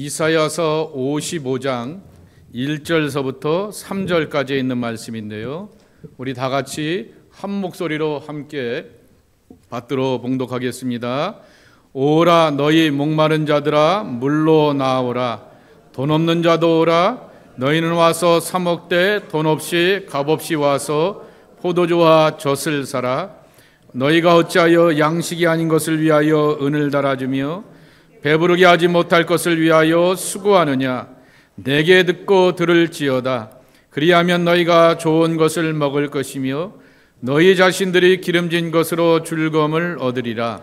이사야서 55장 1절서부터 3절까지 있는 말씀인데요, 우리 다 같이 한 목소리로 함께 받들어 봉독하겠습니다. 오라 너희 목마른 자들아 물로 나오라. 돈 없는 자도 오라. 너희는 와서 사 먹되 돈 없이 값 없이 와서 포도주와 젖을 사라. 너희가 어찌하여 양식이 아닌 것을 위하여 은을 달아주며 배부르게 하지 못할 것을 위하여 수고하느냐. 내게 듣고 들을지어다. 그리하면 너희가 좋은 것을 먹을 것이며 너희 자신들이 기름진 것으로 즐거움을 얻으리라.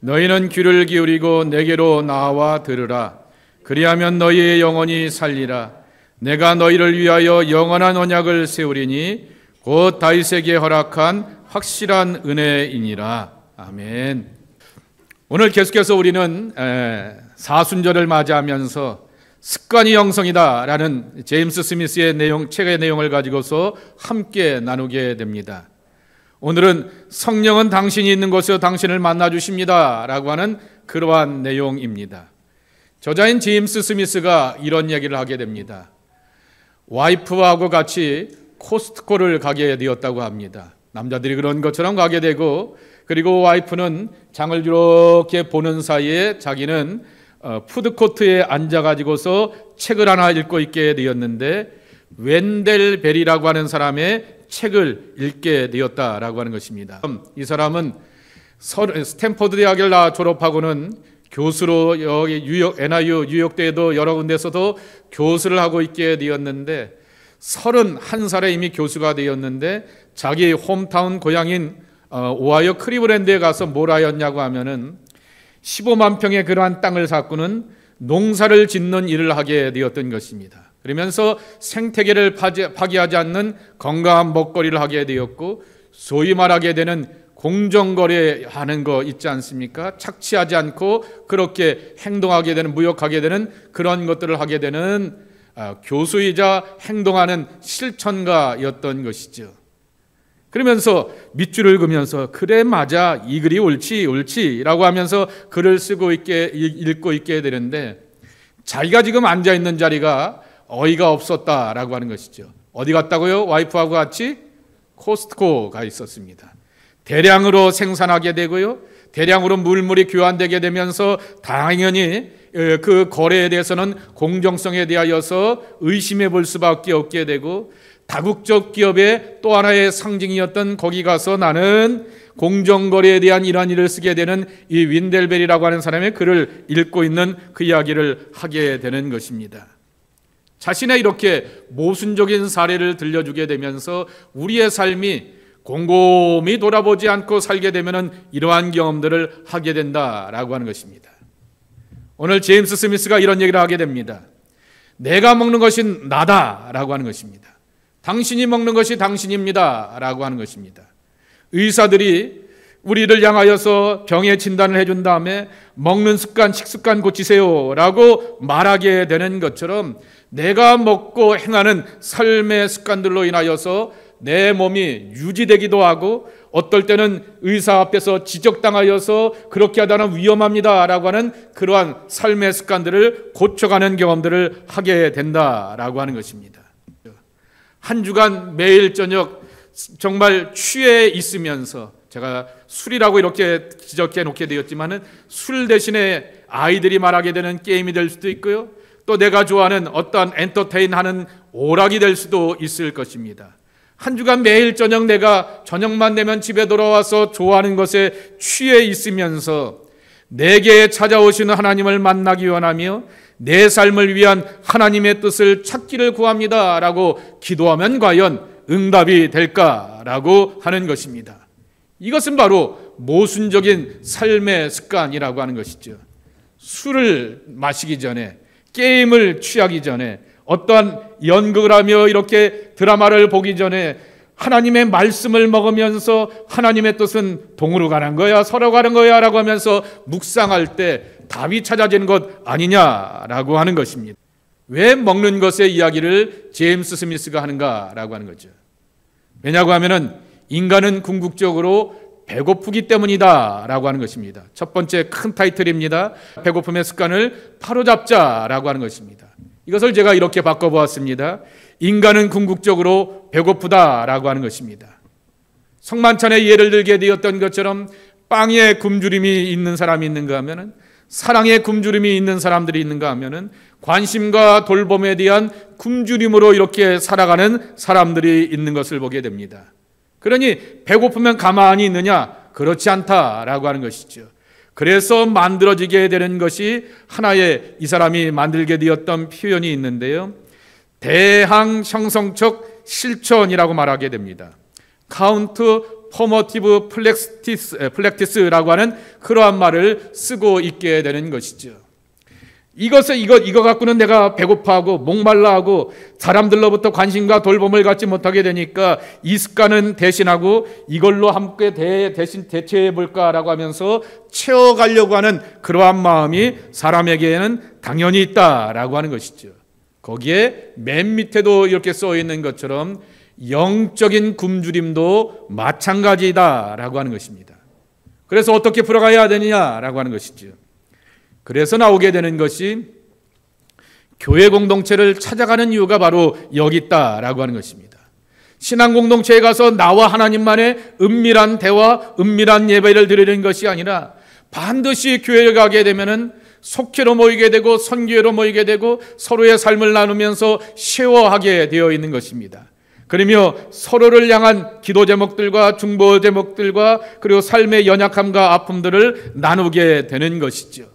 너희는 귀를 기울이고 내게로 나와 들으라. 그리하면 너희의 영혼이 살리라. 내가 너희를 위하여 영원한 언약을 세우리니 곧 다윗에게 허락한 확실한 은혜이니라. 아멘. 오늘 계속해서 우리는 사순절을 맞이하면서 습관이 영성이다라는 제임스 스미스의 책의 내용을 가지고서 함께 나누게 됩니다. 오늘은 성령은 당신이 있는 곳에서 당신을 만나주십니다 라고 하는 그러한 내용입니다. 저자인 제임스 스미스가 이런 얘기를 하게 됩니다. 와이프하고 같이 코스트코를 가게 되었다고 합니다. 남자들이 그런 것처럼 가게 되고, 그리고 와이프는 장을 이렇게 보는 사이에 자기는 푸드코트에 앉아가지고서 책을 하나 읽고 있게 되었는데, 웬델 벨이라고 하는 사람의 책을 읽게 되었다라고 하는 것입니다. 이 사람은 스탠포드 대학을 졸업하고는 교수로 여기 NIU 뉴욕대에도 여러 군데서도 교수를 하고 있게 되었는데, 31살에 이미 교수가 되었는데 자기 홈타운 고향인 오하이오 클리브랜드에 가서 뭘 하였냐고 하면은 15만 평의 그러한 땅을 사고는 농사를 짓는 일을 하게 되었던 것입니다. 그러면서 생태계를 파괴하지 않는 건강한 먹거리를 하게 되었고, 소위 말하게 되는 공정거래하는 거 있지 않습니까? 착취하지 않고 그렇게 행동하게 되는, 무역하게 되는 그런 것들을 하게 되는 교수이자 행동하는 실천가였던 것이죠. 그러면서 밑줄을 그으면서 그래 맞아, 이 글이 옳지라고 하면서 글을 읽고 있게 되는데, 자기가 지금 앉아있는 자리가 어이가 없었다라고 하는 것이죠. 어디 갔다고요? 와이프하고 같이 코스트코 가 있었습니다. 대량으로 생산하게 되고요, 대량으로 물물이 교환되게 되면서 당연히 그 거래에 대해서는 공정성에 대하여서 의심해 볼 수밖에 없게 되고, 다국적 기업의 또 하나의 상징이었던 거기 가서 나는 공정거래에 대한 이러한 일을 쓰게 되는 이 윈델벨이라고 하는 사람의 글을 읽고 있는 그 이야기를 하게 되는 것입니다. 자신의 이렇게 모순적인 사례를 들려주게 되면서 우리의 삶이 곰곰이 돌아보지 않고 살게 되면 이러한 경험들을 하게 된다라고 하는 것입니다. 오늘 제임스 스미스가 이런 얘기를 하게 됩니다. 내가 먹는 것이 나다라고 하는 것입니다. 당신이 먹는 것이 당신입니다 라고 하는 것입니다. 의사들이 우리를 향하여서 병의 진단을 해준 다음에 먹는 습관, 식습관 고치세요 라고 말하게 되는 것처럼, 내가 먹고 행하는 삶의 습관들로 인하여서 내 몸이 유지되기도 하고, 어떨 때는 의사 앞에서 지적당하여서 그렇게 하다는 위험합니다 라고 하는 그러한 삶의 습관들을 고쳐가는 경험들을 하게 된다라고 하는 것입니다. 한 주간 매일 저녁 정말 취해 있으면서, 제가 술이라고 이렇게 지적해 놓게 되었지만은 술 대신에 아이들이 말하게 되는 게임이 될 수도 있고요, 또 내가 좋아하는 어떠한 엔터테인하는 오락이 될 수도 있을 것입니다. 한 주간 매일 저녁 내가 저녁만 되면 집에 돌아와서 좋아하는 것에 취해 있으면서 내게 찾아오시는 하나님을 만나기 원하며 내 삶을 위한 하나님의 뜻을 찾기를 구합니다 라고 기도하면 과연 응답이 될까라고 하는 것입니다. 이것은 바로 모순적인 삶의 습관이라고 하는 것이죠. 술을 마시기 전에, 게임을 취하기 전에, 어떠한 연극을 하며 이렇게 드라마를 보기 전에 하나님의 말씀을 먹으면서 하나님의 뜻은 동으로 가는 거야, 서로 가는 거야 라고 하면서 묵상할 때 답이 찾아지는 것 아니냐라고 하는 것입니다. 왜 먹는 것의 이야기를 제임스 스미스가 하는가라고 하는 거죠. 왜냐고 하면은 인간은 궁극적으로 배고프기 때문이다 라고 하는 것입니다. 첫 번째 큰 타이틀입니다. 배고픔의 습관을 바로잡자 라고 하는 것입니다. 이것을 제가 이렇게 바꿔보았습니다. 인간은 궁극적으로 배고프다 라고 하는 것입니다. 성만찬에 예를 들게 되었던 것처럼 빵에 굶주림이 있는 사람이 있는가 하면은, 사랑에 굶주림이 있는 사람들이 있는가 하면은, 관심과 돌봄에 대한 굶주림으로 이렇게 살아가는 사람들이 있는 것을 보게 됩니다. 그러니 배고프면 가만히 있느냐? 그렇지 않다라고 하는 것이죠. 그래서 만들어지게 되는 것이 하나의 이 사람이 만들게 되었던 표현이 있는데요. 대항 형성적 실천이라고 말하게 됩니다. 카운트 포머티브 플렉티스라고 하는 그러한 말을 쓰고 있게 되는 것이죠. 이거 갖고는 내가 배고파하고 목말라하고 사람들로부터 관심과 돌봄을 갖지 못하게 되니까 이 습관은 대신하고 이걸로 함께 대신 대체해 볼까라고 하면서 채워가려고 하는 그러한 마음이 사람에게는 당연히 있다라고 하는 것이죠. 거기에 맨 밑에도 이렇게 써 있는 것처럼 영적인 굶주림도 마찬가지다라고 하는 것입니다. 그래서 어떻게 풀어가야 되느냐라고 하는 것이죠. 그래서 나오게 되는 것이 교회 공동체를 찾아가는 이유가 바로 여기 있다라고 하는 것입니다. 신앙 공동체에 가서 나와 하나님만의 은밀한 대화, 은밀한 예배를 드리는 것이 아니라 반드시 교회에 가게 되면은 속회로 모이게 되고 선교회로 모이게 되고 서로의 삶을 나누면서 쉐어하게 되어 있는 것입니다. 그러며 서로를 향한 기도 제목들과 중보 제목들과 그리고 삶의 연약함과 아픔들을 나누게 되는 것이죠.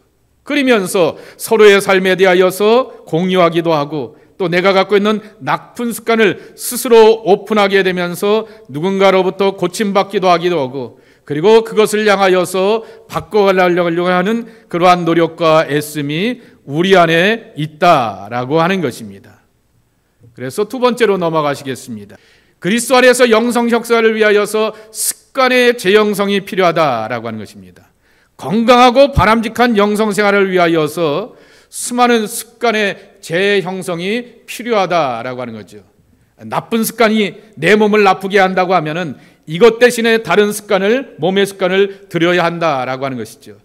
그러면서 서로의 삶에 대하여서 공유하기도 하고 또 내가 갖고 있는 나쁜 습관을 스스로 오픈하게 되면서 누군가로부터 고침받기도 하기도 하고 그리고 그것을 향하여서 바꿔가려고 하는 그러한 노력과 애씀이 우리 안에 있다라고 하는 것입니다. 그래서 두 번째로 넘어가시겠습니다. 그리스도 안에서 영성 혁사를 위하여서 습관의 재형성이 필요하다라고 하는 것입니다. 건강하고 바람직한 영성 생활을 위하여서 수많은 습관의 재형성이 필요하다라고 하는 거죠. 나쁜 습관이 내 몸을 나쁘게 한다고 하면은 이것 대신에 다른 습관을, 몸의 습관을 들여야 한다라고 하는 것이죠.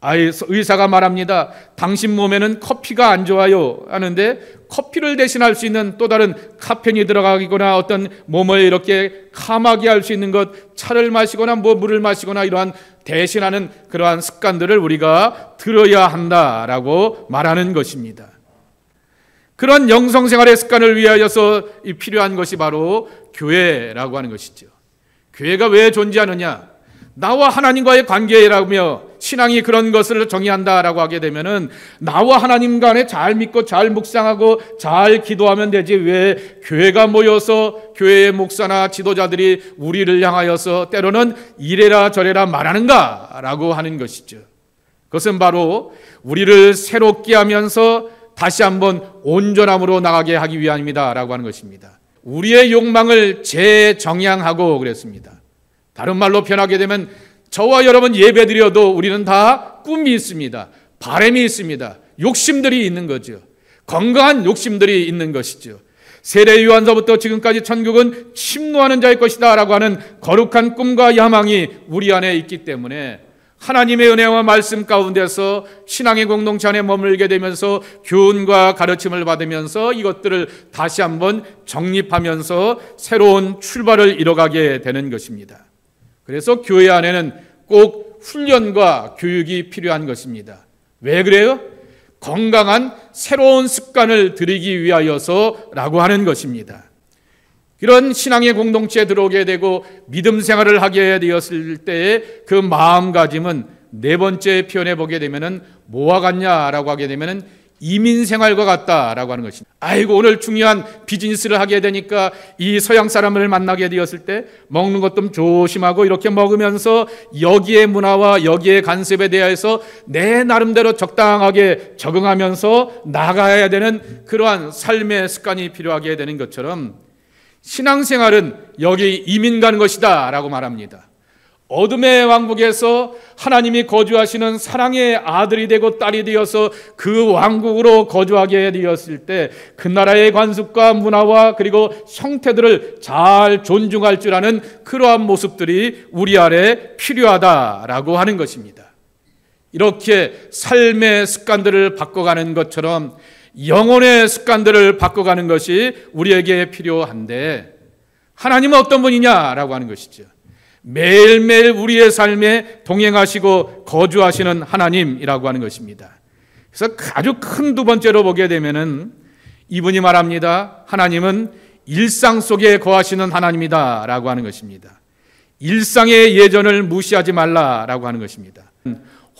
의사가 말합니다. 당신 몸에는 커피가 안 좋아요 하는데 커피를 대신할 수 있는 또 다른 카페인이 들어가거나 어떤 몸을 이렇게 감하게 할 수 있는 것, 차를 마시거나 물을 마시거나 이러한 대신하는 그러한 습관들을 우리가 들어야 한다라고 말하는 것입니다. 그런 영성생활의 습관을 위하여서 필요한 것이 바로 교회라고 하는 것이죠. 교회가 왜 존재하느냐? 나와 하나님과의 관계라며 신앙이 그런 것을 정의한다라고 하게 되면은 나와 하나님 간에 잘 믿고 잘 묵상하고 잘 기도하면 되지 왜 교회가 모여서 교회의 목사나 지도자들이 우리를 향하여서 때로는 이래라 저래라 말하는가라고 하는 것이죠. 그것은 바로 우리를 새롭게 하면서 다시 한번 온전함으로 나가게 하기 위함이다라고 하는 것입니다. 우리의 욕망을 재정향하고 그랬습니다. 다른 말로 표현하게 되면 저와 여러분 예배드려도 우리는 다 꿈이 있습니다. 바람이 있습니다. 욕심들이 있는 거죠. 건강한 욕심들이 있는 것이죠. 세례 요한서부터 지금까지 천국은 침노하는 자의 것이다 라고 하는 거룩한 꿈과 야망이 우리 안에 있기 때문에 하나님의 은혜와 말씀 가운데서 신앙의 공동체 안에 머물게 되면서 교훈과 가르침을 받으면서 이것들을 다시 한번 정립하면서 새로운 출발을 이뤄가게 되는 것입니다. 그래서 교회 안에는 꼭 훈련과 교육이 필요한 것입니다. 왜 그래요? 건강한 새로운 습관을 들이기 위하여서라고 하는 것입니다. 이런 신앙의 공동체에 들어오게 되고 믿음 생활을 하게 되었을 때의 그 마음가짐은 네 번째 표현해 보게 되면은 뭐와 같냐라고 하게 되면은 이민 생활과 같다라고 하는 것입니다. 아이고 오늘 중요한 비즈니스를 하게 되니까 이 서양 사람을 만나게 되었을 때 먹는 것 좀 조심하고 이렇게 먹으면서 여기에 문화와 여기에 간섭에 대해서 내 나름대로 적당하게 적응하면서 나가야 되는 그러한 삶의 습관이 필요하게 되는 것처럼 신앙생활은 여기 이민 가는 것이다 라고 말합니다. 어둠의 왕국에서 하나님이 거주하시는 사랑의 아들이 되고 딸이 되어서 그 왕국으로 거주하게 되었을 때 그 나라의 관습과 문화와 그리고 형태들을 잘 존중할 줄 아는 그러한 모습들이 우리 안에 필요하다라고 하는 것입니다. 이렇게 삶의 습관들을 바꿔가는 것처럼 영혼의 습관들을 바꿔가는 것이 우리에게 필요한데, 하나님은 어떤 분이냐라고 하는 것이죠. 매일매일 우리의 삶에 동행하시고 거주하시는 하나님이라고 하는 것입니다. 그래서 아주 큰 두 번째로 보게 되면은 이분이 말합니다. 하나님은 일상 속에 거하시는 하나님이다 라고 하는 것입니다. 일상의 예전을 무시하지 말라라고 하는 것입니다.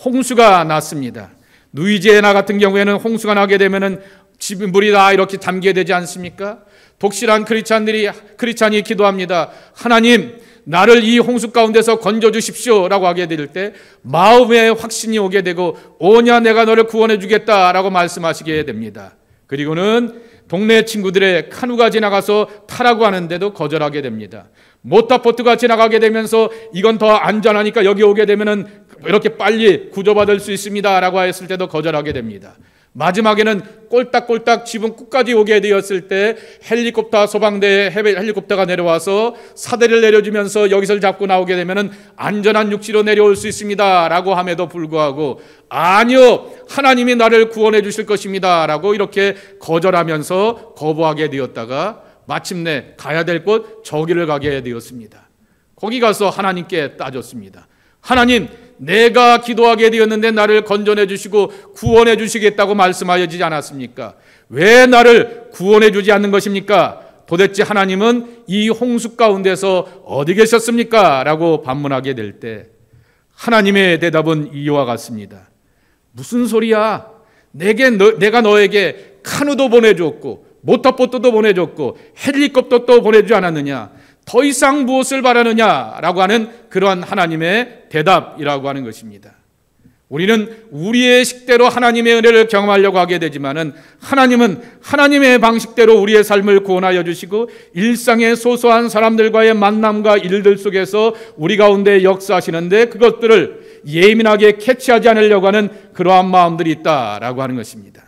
홍수가 났습니다. 루이지애나 같은 경우에는 홍수가 나게 되면은 집 물이 다 이렇게 잠기게 되지 않습니까? 독실한 크리스찬이 기도합니다. 하나님, 나를 이 홍수 가운데서 건져 주십시오 라고 하게 될 때 마음에 확신이 오게 되고, 오냐 내가 너를 구원해 주겠다라고 말씀하시게 됩니다. 그리고는 동네 친구들의 카누가 지나가서 타라고 하는데도 거절하게 됩니다. 모터보트가 지나가게 되면서 이건 더 안전하니까 여기 오게 되면은 이렇게 빨리 구조받을 수 있습니다 라고 했을 때도 거절하게 됩니다. 마지막에는 꼴딱꼴딱 지붕 끝까지 오게 되었을 때 헬리콥터, 소방대 헬리콥터가 내려와서 사대를 내려주면서 여기서 잡고 나오게 되면은 안전한 육지로 내려올 수 있습니다 라고 함에도 불구하고, 아니요, 하나님이 나를 구원해 주실 것입니다 라고 이렇게 거절하면서 거부하게 되었다가 마침내 가야 될 곳 저기를 가게 되었습니다. 거기 가서 하나님께 따졌습니다. 하나님, 내가 기도하게 되었는데 나를 건져내 주시고 구원해 주시겠다고 말씀하시지 않았습니까? 왜 나를 구원해 주지 않는 것입니까? 도대체 하나님은 이 홍수 가운데서 어디 계셨습니까? 라고 반문하게 될 때 하나님의 대답은 이와 같습니다. 무슨 소리야? 내가 너에게 카누도 보내줬고 모터보트도 보내줬고 헬리콥터도 보내주지 않았느냐? 더 이상 무엇을 바라느냐라고 하는 그러한 하나님의 대답이라고 하는 것입니다. 우리는 우리의 식대로 하나님의 은혜를 경험하려고 하게 되지만은 하나님은 하나님의 방식대로 우리의 삶을 구원하여 주시고 일상의 소소한 사람들과의 만남과 일들 속에서 우리 가운데 역사하시는데 그것들을 예민하게 캐치하지 않으려고 하는 그러한 마음들이 있다라고 하는 것입니다.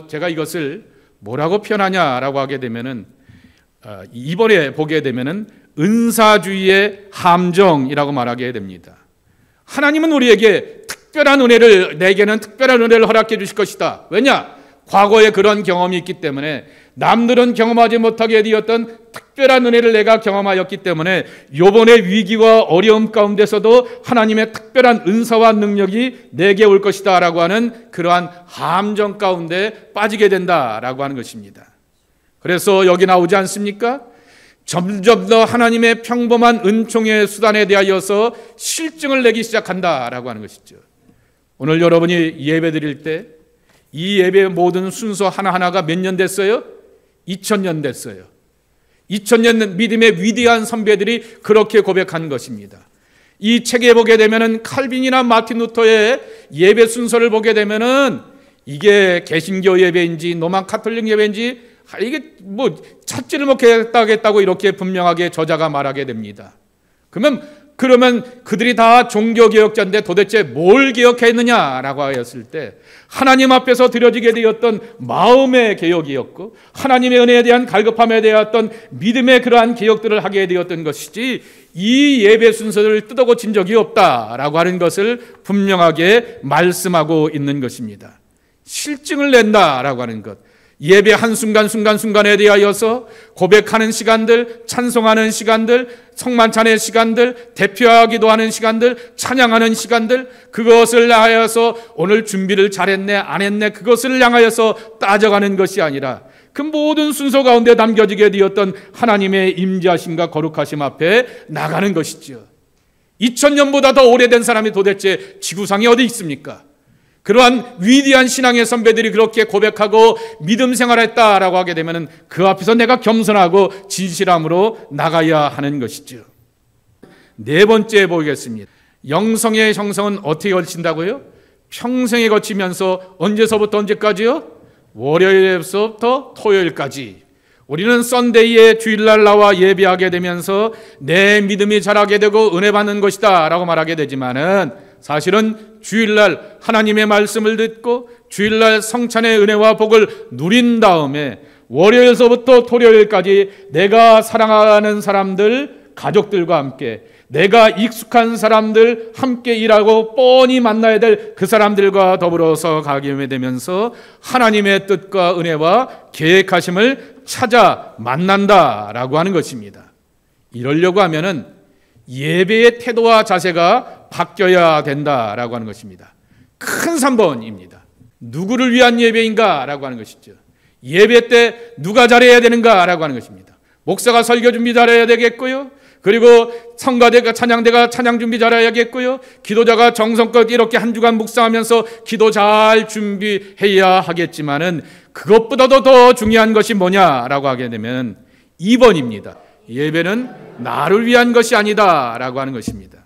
제가 이것을 뭐라고 표현하냐라고 하게 되면은 이번에 보게 되면은 은사주의의 함정이라고 말하게 됩니다. 하나님은 우리에게 특별한 은혜를, 내게는 특별한 은혜를 허락해 주실 것이다. 왜냐? 과거에 그런 경험이 있기 때문에, 남들은 경험하지 못하게 되었던 특별한 은혜를 내가 경험하였기 때문에 요번의 위기와 어려움 가운데서도 하나님의 특별한 은사와 능력이 내게 올 것이다 라고 하는 그러한 함정 가운데 빠지게 된다라고 하는 것입니다. 그래서 여기 나오지 않습니까? 점점 더 하나님의 평범한 은총의 수단에 대하여서 실증을 내기 시작한다라고 하는 것이죠. 오늘 여러분이 예배 드릴 때 이 예배의 모든 순서 하나하나가 몇 년 됐어요? 2000년 됐어요. 2000년 믿음의 위대한 선배들이 그렇게 고백한 것입니다. 이 책에 보게 되면은 칼빈이나 마틴 루터의 예배 순서를 보게 되면은 이게 개신교 예배인지 로만 카톨릭 예배인지 이게 뭐 찾지를 못하겠다고 이렇게 분명하게 저자가 말하게 됩니다. 그러면 그들이 다 종교개혁자인데 도대체 뭘 개혁했느냐라고 하였을 때 하나님 앞에서 드려지게 되었던 마음의 개혁이었고 하나님의 은혜에 대한 갈급함에 대한 믿음의 그러한 개혁들을 하게 되었던 것이지 이 예배 순서를 뜯어고친 적이 없다라고 하는 것을 분명하게 말씀하고 있는 것입니다. 실증을 낸다라고 하는 것, 예배 한순간순간순간에 대하여서 고백하는 시간들, 찬송하는 시간들, 성만찬의 시간들, 대표하기도 하는 시간들, 찬양하는 시간들, 그것을 향하여서 오늘 준비를 잘했네 안 했네 그것을 향하여서 따져가는 것이 아니라 그 모든 순서 가운데 담겨지게 되었던 하나님의 임재하심과 거룩하심 앞에 나가는 것이죠. 2000년보다 더 오래된 사람이 도대체 지구상에 어디 있습니까? 그러한 위대한 신앙의 선배들이 그렇게 고백하고 믿음 생활했다라고 하게 되면 그 앞에서 내가 겸손하고 진실함으로 나가야 하는 것이죠. 네 번째 보겠습니다. 영성의 형성은 어떻게 거친다고요? 평생에 거치면서 언제서부터 언제까지요? 월요일에서부터 토요일까지. 우리는 썬데이에 주일날 나와 예배하게 되면서 내 믿음이 자라게 되고 은혜 받는 것이다 라고 말하게 되지만은 사실은 주일날 하나님의 말씀을 듣고 주일날 성찬의 은혜와 복을 누린 다음에 월요일서부터 토요일까지 내가 사랑하는 사람들, 가족들과 함께 내가 익숙한 사람들 함께 일하고 뻔히 만나야 될 그 사람들과 더불어서 가게 되면서 하나님의 뜻과 은혜와 계획하심을 찾아 만난다라고 하는 것입니다. 이러려고 하면은 예배의 태도와 자세가 바뀌어야 된다라고 하는 것입니다. 큰 3번입니다. 누구를 위한 예배인가라고 하는 것이죠. 예배 때 누가 잘해야 되는가라고 하는 것입니다. 목사가 설교 준비 잘해야 되겠고요. 그리고 성가대가 찬양대가 찬양 준비 잘해야겠고요. 기도자가 정성껏 이렇게 한 주간 묵상하면서 기도 잘 준비해야 하겠지만은 그것보다도 더 중요한 것이 뭐냐라고 하게 되면 2번입니다. 예배는 나를 위한 것이 아니다라고 하는 것입니다.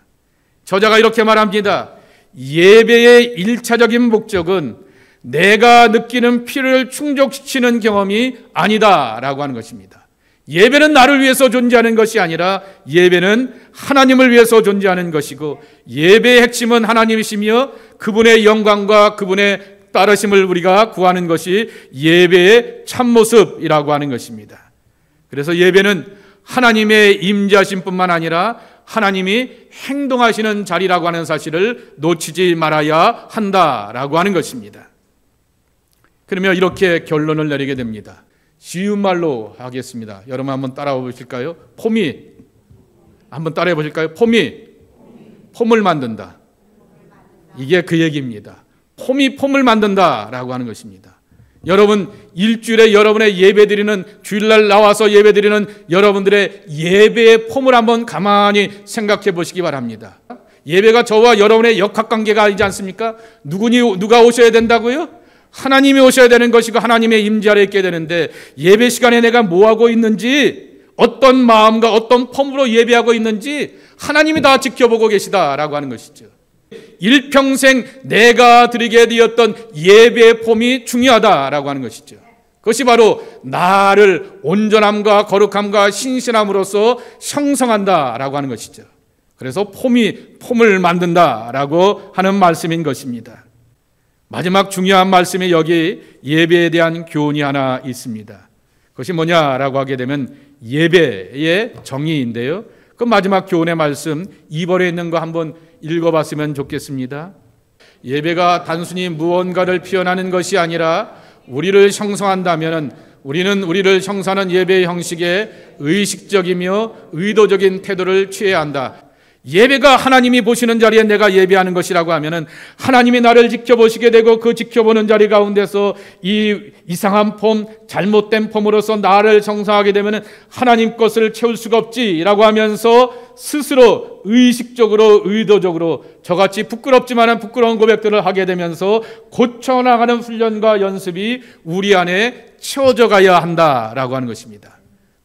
저자가 이렇게 말합니다. 예배의 1차적인 목적은 내가 느끼는 필요를 충족시키는 경험이 아니다라고 하는 것입니다. 예배는 나를 위해서 존재하는 것이 아니라 예배는 하나님을 위해서 존재하는 것이고 예배의 핵심은 하나님이시며 그분의 영광과 그분의 따르심을 우리가 구하는 것이 예배의 참모습이라고 하는 것입니다. 그래서 예배는 하나님의 임재하심뿐만 아니라 하나님이 행동하시는 자리라고 하는 사실을 놓치지 말아야 한다라고 하는 것입니다. 그러면 이렇게 결론을 내리게 됩니다. 쉬운 말로 하겠습니다. 여러분 한번 따라해 보실까요? 폼이 한번 따라해 보실까요? 폼을 만든다. 이게 그 얘기입니다. 폼이 폼을 만든다라고 하는 것입니다. 여러분 일주일에 여러분의 예배드리는 주일날 나와서 예배드리는 여러분들의 예배의 폼을 한번 가만히 생각해 보시기 바랍니다. 예배가 저와 여러분의 역학관계가 아니지 않습니까? 누가 오셔야 된다고요? 하나님이 오셔야 되는 것이고 하나님의 임재 아래 있게 되는데 예배 시간에 내가 뭐하고 있는지 어떤 마음과 어떤 폼으로 예배하고 있는지 하나님이 다 지켜보고 계시다라고 하는 것이죠. 일평생 내가 드리게 되었던 예배의 폼이 중요하다라고 하는 것이죠. 그것이 바로 나를 온전함과 거룩함과 신실함으로써 형성한다라고 하는 것이죠. 그래서 폼을 만든다라고 하는 말씀인 것입니다. 마지막 중요한 말씀이 여기 예배에 대한 교훈이 하나 있습니다. 그것이 뭐냐라고 하게 되면 예배의 정의인데요. 그 마지막 교훈의 말씀 2번에 있는 거 한번 읽어봤으면 좋겠습니다. 예배가 단순히 무언가를 표현하는 것이 아니라 우리를 형성한다면 우리는 우리를 형성하는 예배의 형식에 의식적이며 의도적인 태도를 취해야 한다. 예배가 하나님이 보시는 자리에 내가 예배하는 것이라고 하면은 하나님이 나를 지켜보시게 되고 그 지켜보는 자리 가운데서 이 이상한 폼, 잘못된 폼으로서 나를 정상하게 되면은 하나님 것을 채울 수가 없지라고 하면서 스스로 의식적으로 의도적으로 저같이 부끄럽지만은 부끄러운 고백들을 하게 되면서 고쳐나가는 훈련과 연습이 우리 안에 채워져 가야 한다라고 하는 것입니다.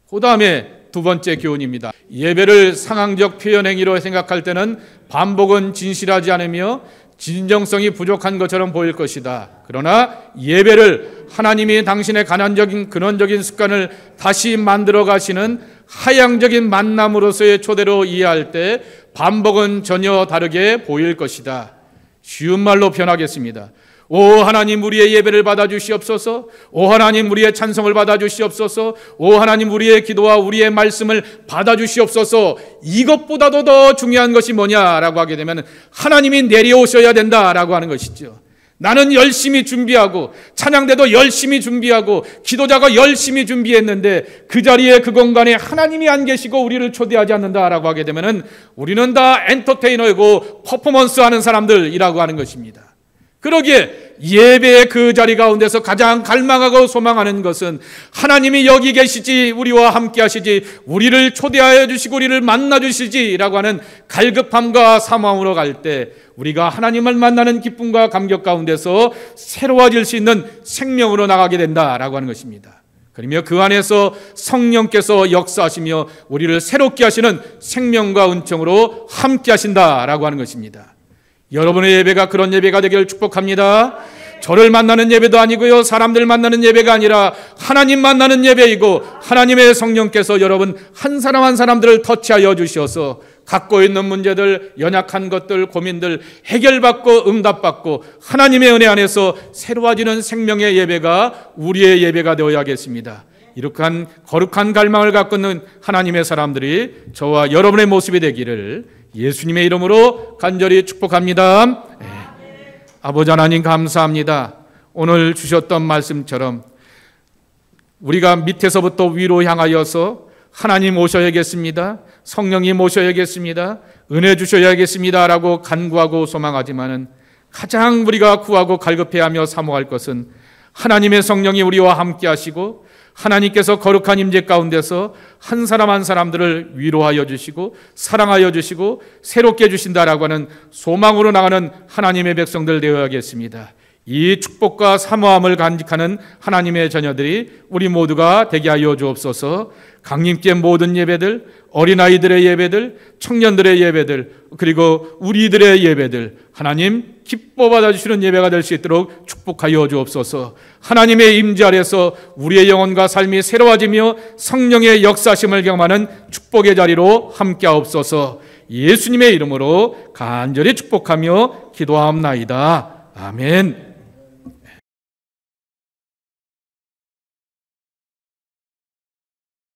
그 다음에 두 번째 교훈입니다. 예배를 상황적 표현 행위로 생각할 때는 반복은 진실하지 않으며 진정성이 부족한 것처럼 보일 것이다. 그러나 예배를 하나님이 당신의 근원적인 습관을 다시 만들어 가시는 하향적인 만남으로서의 초대로 이해할 때 반복은 전혀 다르게 보일 것이다. 쉬운 말로 표현하겠습니다. 오 하나님 우리의 예배를 받아주시옵소서. 오 하나님 우리의 찬송을 받아주시옵소서. 오 하나님 우리의 기도와 우리의 말씀을 받아주시옵소서. 이것보다도 더 중요한 것이 뭐냐라고 하게 되면 하나님이 내려오셔야 된다라고 하는 것이죠. 나는 열심히 준비하고 찬양대도 열심히 준비하고 기도자가 열심히 준비했는데 그 자리에 그 공간에 하나님이 안 계시고 우리를 초대하지 않는다라고 하게 되면 우리는 다 엔터테이너이고 퍼포먼스하는 사람들이라고 하는 것입니다. 그러기에 예배의 그 자리 가운데서 가장 갈망하고 소망하는 것은 하나님이 여기 계시지 우리와 함께 하시지 우리를 초대하여 주시고 우리를 만나 주시지 라고 하는 갈급함과 사모함으로 갈 때 우리가 하나님을 만나는 기쁨과 감격 가운데서 새로워질 수 있는 생명으로 나가게 된다라고 하는 것입니다. 그러며 그 안에서 성령께서 역사하시며 우리를 새롭게 하시는 생명과 은총으로 함께 하신다라고 하는 것입니다. 여러분의 예배가 그런 예배가 되기를 축복합니다. 저를 만나는 예배도 아니고요, 사람들 만나는 예배가 아니라 하나님 만나는 예배이고, 하나님의 성령께서 여러분 한 사람 한 사람들을 터치하여 주셔서 갖고 있는 문제들, 연약한 것들, 고민들 해결받고 응답받고 하나님의 은혜 안에서 새로워지는 생명의 예배가 우리의 예배가 되어야겠습니다. 이렇게 한 거룩한 갈망을 갖고 있는 하나님의 사람들이 저와 여러분의 모습이 되기를 예수님의 이름으로 간절히 축복합니다. 아버지 하나님 감사합니다. 오늘 주셨던 말씀처럼 우리가 밑에서부터 위로 향하여서 하나님 오셔야겠습니다, 성령님 오셔야겠습니다, 은혜 주셔야겠습니다 라고 간구하고 소망하지만은 가장 우리가 구하고 갈급해하며 사모할 것은 하나님의 성령이 우리와 함께 하시고 하나님께서 거룩한 임재 가운데서 한 사람 한 사람들을 위로하여 주시고 사랑하여 주시고 새롭게 해주신다라고 하는 소망으로 나가는 하나님의 백성들 되어야겠습니다. 이 축복과 사모함을 간직하는 하나님의 자녀들이 우리 모두가 되게 하여 주옵소서. 강림께 모든 예배들, 어린아이들의 예배들, 청년들의 예배들, 그리고 우리들의 예배들 하나님 기뻐 받아주시는 예배가 될 수 있도록 축복하여 주옵소서. 하나님의 임재 아래서 우리의 영혼과 삶이 새로워지며 성령의 역사심을 경험하는 축복의 자리로 함께하옵소서. 예수님의 이름으로 간절히 축복하며 기도하옵나이다. 아멘.